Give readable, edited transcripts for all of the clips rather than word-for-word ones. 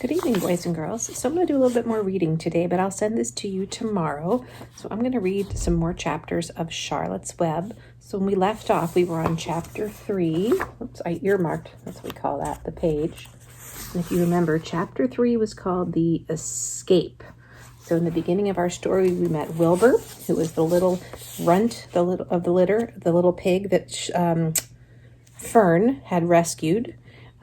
Good evening, boys and girls. So I'm going to do a little bit more reading today, but I'll send this to you tomorrow. So I'm going to read some more chapters of Charlotte's Web. So when we left off, we were on chapter 3. Oops, I earmarked, that's what we call that, the page. And if you remember, chapter 3 was called The Escape. So in the beginning of our story, we met Wilbur, who was the little runt of the litter, the little pig that Fern had rescued.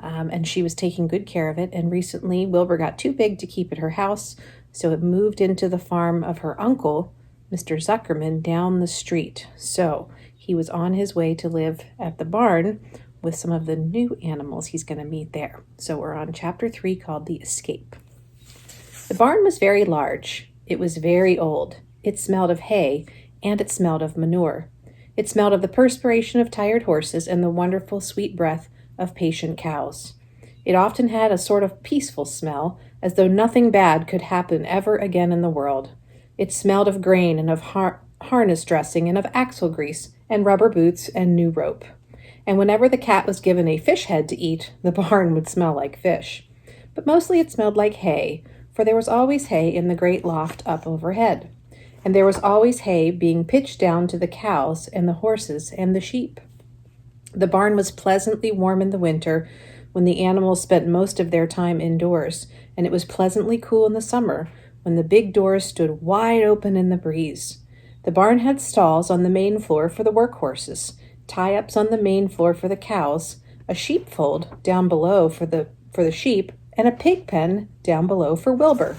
And she was taking good care of it. And recently, Wilbur got too big to keep at her house, so it moved into the farm of her uncle, Mr. Zuckerman, down the street. So he was on his way to live at the barn with some of the new animals he's going to meet there. So we're on chapter 3 called The Escape. The barn was very large. It was very old. It smelled of hay, and it smelled of manure. It smelled of the perspiration of tired horses and the wonderful sweet breath of patient cows. It often had a sort of peaceful smell, as though nothing bad could happen ever again in the world. It smelled of grain and of harness dressing and of axle grease and rubber boots and new rope. And whenever the cat was given a fish head to eat, the barn would smell like fish. But mostly it smelled like hay, for there was always hay in the great loft up overhead. And there was always hay being pitched down to the cows and the horses and the sheep. The barn was pleasantly warm in the winter, when the animals spent most of their time indoors, and it was pleasantly cool in the summer, when the big doors stood wide open in the breeze. The barn had stalls on the main floor for the work horses, tie-ups on the main floor for the cows, a sheepfold down below for the sheep, and a pig pen down below for Wilbur.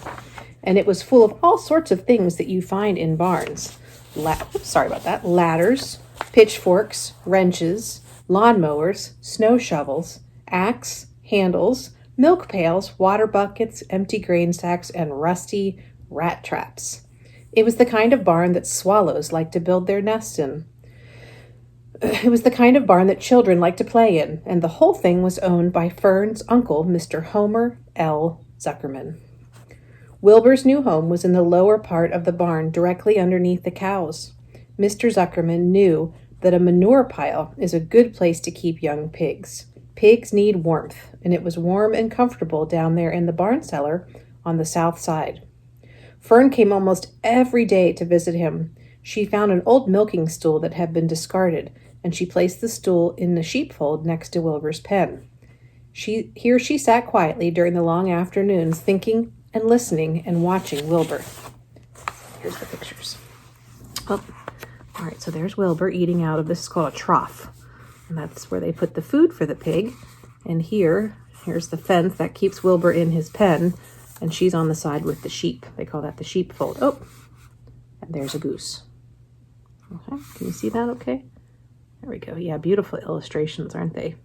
And it was full of all sorts of things that you find in barns. Ladders, pitchforks, wrenches, lawnmowers, snow shovels, axe handles, milk pails, water buckets, empty grain sacks, and rusty rat traps. It was the kind of barn that swallows like to build their nests in. It was the kind of barn that children like to play in, and the whole thing was owned by Fern's uncle, Mr. Homer L. Zuckerman. Wilbur's new home was in the lower part of the barn, directly underneath the cows. Mr. Zuckerman knew that a manure pile is a good place to keep young pigs. Pigs need warmth, and it was warm and comfortable down there in the barn cellar on the south side. Fern came almost every day to visit him. She found an old milking stool that had been discarded, and she placed the stool in the sheepfold next to Wilbur's pen. Here she sat quietly during the long afternoons, thinking and listening and watching Wilbur. Here's the pictures. All right, so there's Wilbur eating out of, this is called a trough, and that's where they put the food for the pig. And here's the fence that keeps Wilbur in his pen, and she's on the side with the sheep. They call that the sheepfold. Oh, and there's a goose. Okay, can you see that okay? There we go. Yeah, beautiful illustrations, aren't they?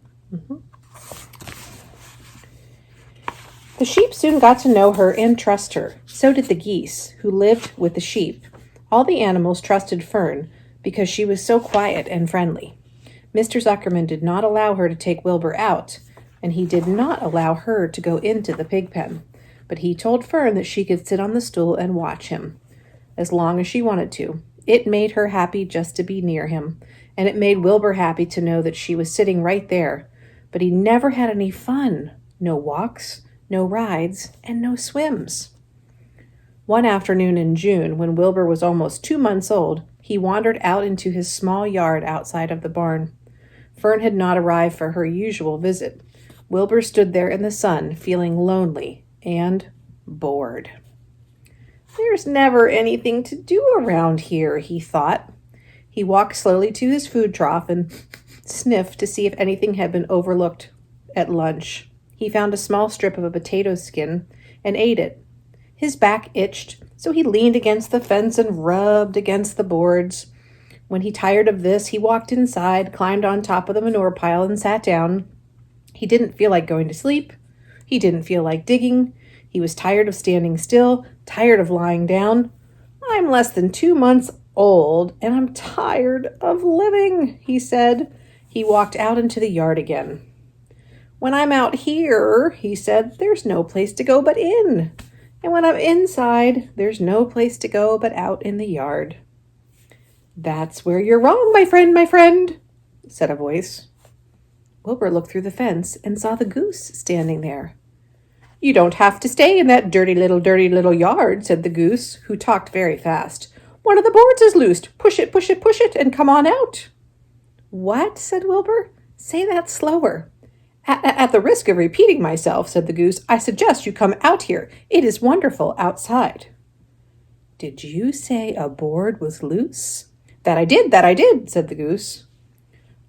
The sheep soon got to know her and trust her. So did the geese, who lived with the sheep. All the animals trusted Fern, because she was so quiet and friendly. Mr. Zuckerman did not allow her to take Wilbur out, and he did not allow her to go into the pig pen, but he told Fern that she could sit on the stool and watch him, as long as she wanted to. It made her happy just to be near him, and it made Wilbur happy to know that she was sitting right there, but he never had any fun. No walks, no rides, and no swims. One afternoon in June, when Wilbur was almost 2 months old, he wandered out into his small yard outside of the barn. Fern had not arrived for her usual visit. Wilbur stood there in the sun, feeling lonely and bored. There's never anything to do around here, he thought. He walked slowly to his food trough and sniffed to see if anything had been overlooked at lunch. He found a small strip of a potato skin and ate it. His back itched, so he leaned against the fence and rubbed against the boards. When he tired of this, he walked inside, climbed on top of the manure pile, and sat down. He didn't feel like going to sleep. He didn't feel like digging. He was tired of standing still, tired of lying down. I'm less than 2 months old, and I'm tired of living, he said. He walked out into the yard again. When I'm out here, he said, there's no place to go but in. And when I'm inside, there's no place to go but out in the yard. That's where you're wrong, my friend, said a voice. Wilbur looked through the fence and saw the goose standing there. You don't have to stay in that dirty little yard, said the goose, who talked very fast. One of the boards is loosed. Push it, and come on out. What? Said Wilbur. Say that slower. At the risk of repeating myself, said the goose, I suggest you come out here. It is wonderful outside. Did you say a board was loose? That I did, said the goose.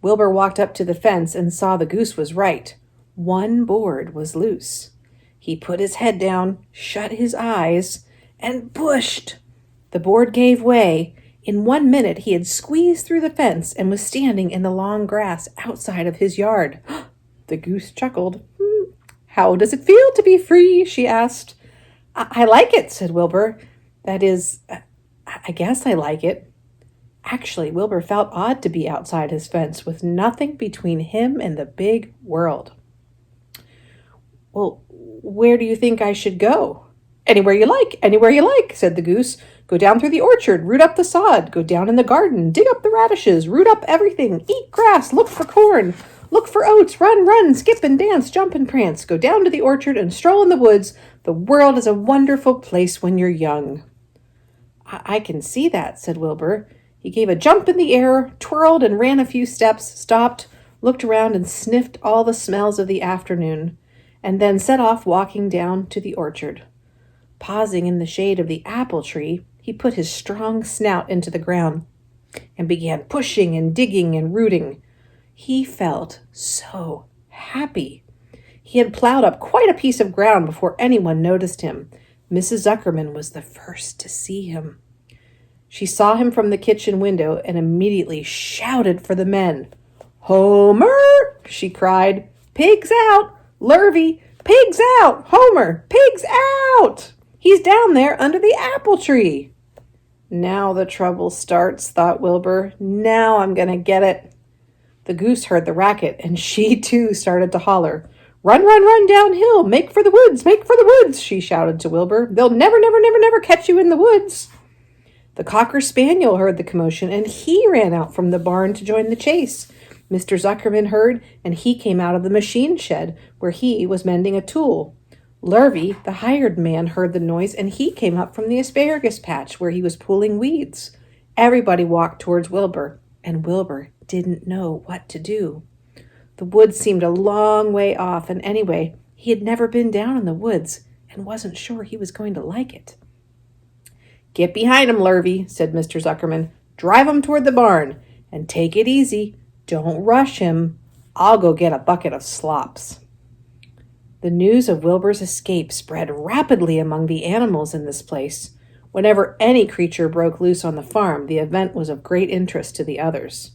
Wilbur walked up to the fence and saw the goose was right. One board was loose. He put his head down, shut his eyes, and pushed. The board gave way. In 1 minute he had squeezed through the fence and was standing in the long grass outside of his yard. The goose chuckled. How does it feel to be free? She asked. I like it, said Wilbur. That is, I guess I like it. Actually, Wilbur felt odd to be outside his fence with nothing between him and the big world. Well, where do you think I should go? Anywhere you like, said the goose. Go down through the orchard, root up the sod, go down in the garden, dig up the radishes, root up everything, eat grass, look for corn, look for oats, run, skip and dance, jump and prance, go down to the orchard and stroll in the woods. The world is a wonderful place when you're young. I can see that, said Wilbur. He gave a jump in the air, twirled and ran a few steps, stopped, looked around and sniffed all the smells of the afternoon, and then set off walking down to the orchard. Pausing in the shade of the apple tree, he put his strong snout into the ground and began pushing and digging and rooting. He felt so happy. He had plowed up quite a piece of ground before anyone noticed him. Mrs. Zuckerman was the first to see him. She saw him from the kitchen window and immediately shouted for the men. Homer, she cried. Pigs out! Lurvy, pigs out! Homer, pigs out! He's down there under the apple tree. Now the trouble starts, thought Wilbur. Now I'm going to get it. The goose heard the racket, and she too started to holler. Run downhill, make for the woods, she shouted to Wilbur. They'll never catch you in the woods. The cocker spaniel heard the commotion, and he ran out from the barn to join the chase. Mr. Zuckerman heard, and he came out of the machine shed, where he was mending a tool. Lurvy, the hired man, heard the noise, and he came up from the asparagus patch, where he was pulling weeds. Everybody walked towards Wilbur, and Wilbur didn't know what to do. The woods seemed a long way off, and anyway, he had never been down in the woods and wasn't sure he was going to like it. Get behind him, Lurvy, said Mr. Zuckerman. Drive him toward the barn, and take it easy. Don't rush him. I'll go get a bucket of slops. The news of Wilbur's escape spread rapidly among the animals in this place. Whenever any creature broke loose on the farm, the event was of great interest to the others.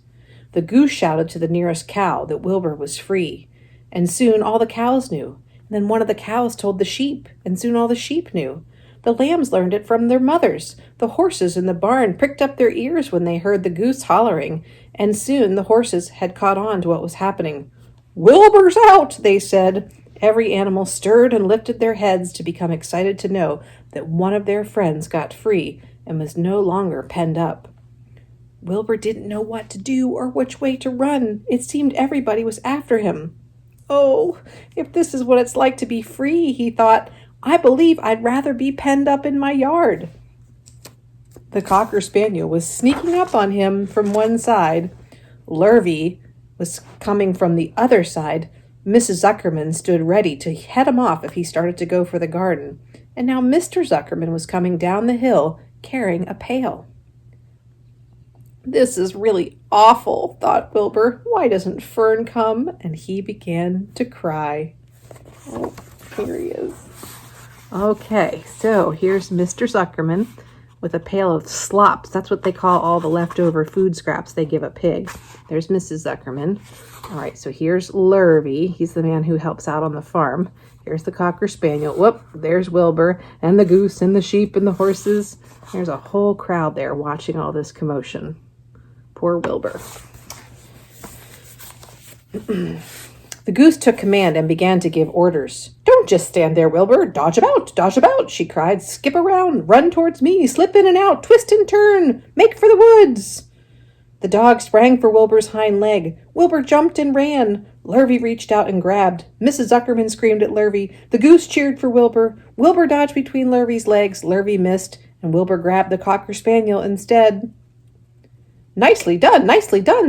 The goose shouted to the nearest cow that Wilbur was free, and soon all the cows knew. And then one of the cows told the sheep, and soon all the sheep knew. The lambs learned it from their mothers. The horses in the barn pricked up their ears when they heard the goose hollering, and soon the horses had caught on to what was happening. Wilbur's out, they said. Every animal stirred and lifted their heads to become excited to know that one of their friends got free and was no longer penned up. Wilbur didn't know what to do or which way to run. It seemed everybody was after him. Oh, if this is what it's like to be free, he thought, I believe I'd rather be penned up in my yard. The cocker spaniel was sneaking up on him from one side. Lurvy was coming from the other side. Mrs. Zuckerman stood ready to head him off if he started to go for the garden. And now Mr. Zuckerman was coming down the hill carrying a pail. This is really awful, thought Wilbur. Why doesn't Fern come? And he began to cry. Oh, here he is. Okay, so here's Mr. Zuckerman with a pail of slops. That's what they call all the leftover food scraps they give a pig. There's Mrs. Zuckerman. All right, so here's Lurvy. He's the man who helps out on the farm. Here's the cocker spaniel. Whoop, there's Wilbur and the goose and the sheep and the horses. There's a whole crowd there watching all this commotion. Poor Wilbur. The goose took command and began to give orders. Don't just stand there, Wilbur. Dodge about, she cried. Skip around, run towards me, slip in and out, twist and turn, make for the woods. The dog sprang for Wilbur's hind leg. Wilbur jumped and ran. Lurvy reached out and grabbed. Mrs. Zuckerman screamed at Lurvy. The goose cheered for Wilbur. Wilbur dodged between Lurvy's legs. Lurvy missed, and Wilbur grabbed the Cocker Spaniel instead. Nicely done,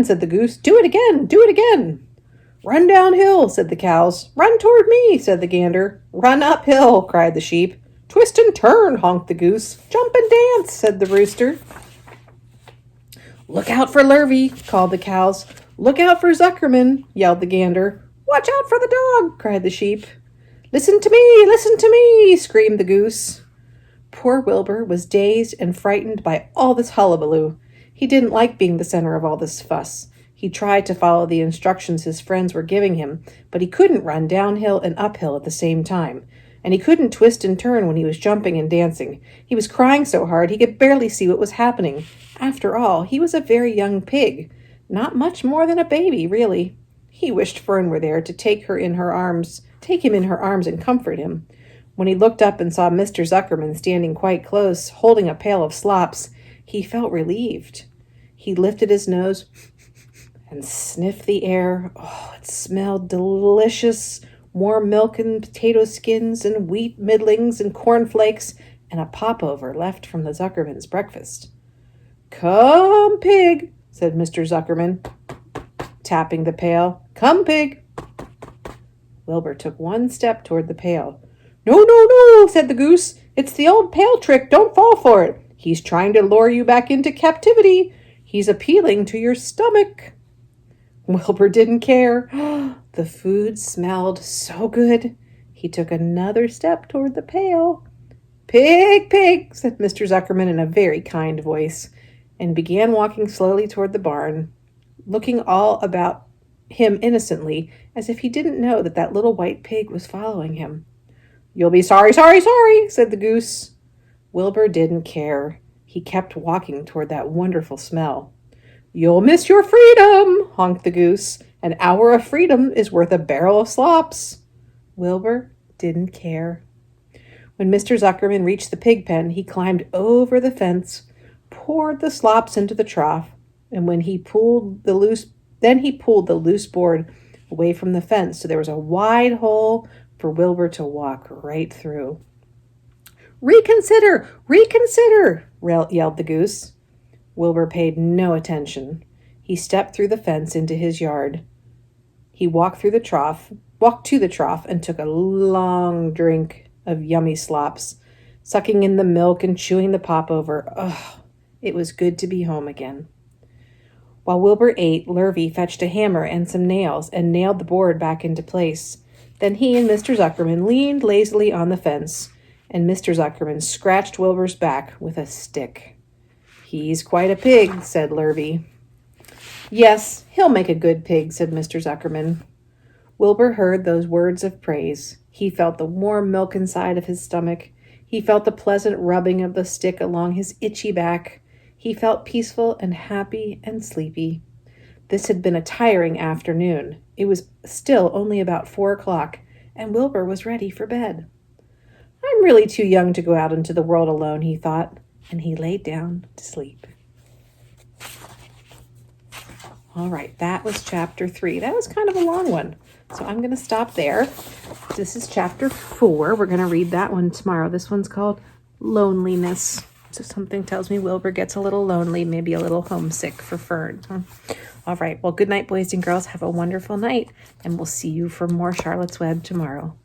said the goose. Do it again, do it again. Run downhill, said the cows. Run toward me, said the gander. Run uphill, cried the sheep. Twist and turn, honked the goose. Jump and dance, said the rooster. Look out for Lurvy, called the cows. Look out for Zuckerman, yelled the gander. Watch out for the dog, cried the sheep. Listen to me, screamed the goose. Poor Wilbur was dazed and frightened by all this hullabaloo. He didn't like being the center of all this fuss. He tried to follow the instructions his friends were giving him, but he couldn't run downhill and uphill at the same time. And he couldn't twist and turn when he was jumping and dancing. He was crying so hard he could barely see what was happening. After all, he was a very young pig. Not much more than a baby, really. He wished Fern were there to take him in her arms and comfort him. When he looked up and saw Mr. Zuckerman standing quite close, holding a pail of slops, he felt relieved. He lifted his nose and sniffed the air. Oh, it smelled delicious. Warm milk and potato skins and wheat middlings and cornflakes and a popover left from the Zuckerman's breakfast. Come, pig, said Mr. Zuckerman, tapping the pail. Come, pig. Wilbur took one step toward the pail. No, said the goose. It's the old pail trick. Don't fall for it. He's trying to lure you back into captivity. He's appealing to your stomach. Wilbur didn't care. The food smelled so good. He took another step toward the pail. Pig, pig, said Mr. Zuckerman in a very kind voice, and began walking slowly toward the barn, looking all about him innocently, as if he didn't know that little white pig was following him. You'll be sorry, said the goose. Wilbur didn't care. He kept walking toward that wonderful smell. You'll miss your freedom, honked the goose. An hour of freedom is worth a barrel of slops. Wilbur didn't care. When Mr. Zuckerman reached the pig pen, he climbed over the fence, poured the slops into the trough, and when he pulled the loose board away from the fence so there was a wide hole for Wilbur to walk right through. Reconsider, yelled the goose. Wilbur paid no attention. He stepped through the fence into his yard. He walked to the trough and took a long drink of yummy slops, sucking in the milk and chewing the popover. Oh, it was good to be home again. While Wilbur ate, Lurvy fetched a hammer and some nails and nailed the board back into place. Then he and Mr. Zuckerman leaned lazily on the fence, and Mr. Zuckerman scratched Wilbur's back with a stick. He's quite a pig, said Lurvy. Yes, he'll make a good pig, said Mr. Zuckerman. Wilbur heard those words of praise. He felt the warm milk inside of his stomach. He felt the pleasant rubbing of the stick along his itchy back. He felt peaceful and happy and sleepy. This had been a tiring afternoon. It was still only about 4 o'clock, and Wilbur was ready for bed. I'm really too young to go out into the world alone, he thought, and he laid down to sleep. All right, that was chapter 3. That was kind of a long one, so I'm going to stop there. This is chapter 4. We're going to read that one tomorrow. This one's called Loneliness. So something tells me Wilbur gets a little lonely, maybe a little homesick for Fern. All right, well, good night, boys and girls. Have a wonderful night, and we'll see you for more Charlotte's Web tomorrow.